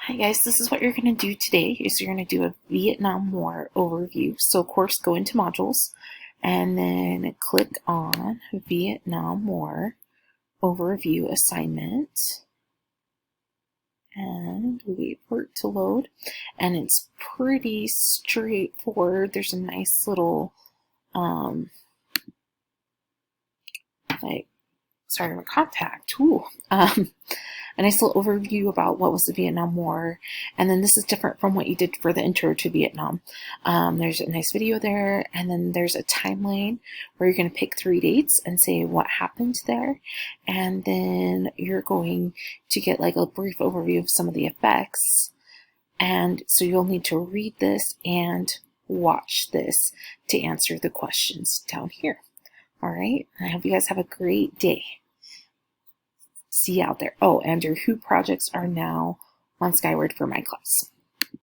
Hi guys, this is what you're going to do today. Is you're going to do a Vietnam War overview. So of course go into modules and then click on Vietnam War overview assignment and wait for it to load. And it's pretty straightforward. There's a nice little starting with contact. A nice little overview about what was the Vietnam War, and then this is different from what you did for the intro to Vietnam. There's a nice video there, and then there's a timeline where you're going to pick 3 dates and say what happened there, and then you're going to get like a brief overview of some of the effects, and so you'll need to read this and watch this to answer the questions down here. All right, I hope you guys have a great day. See you out there. Oh, and your Who projects are now on Skyward for my class.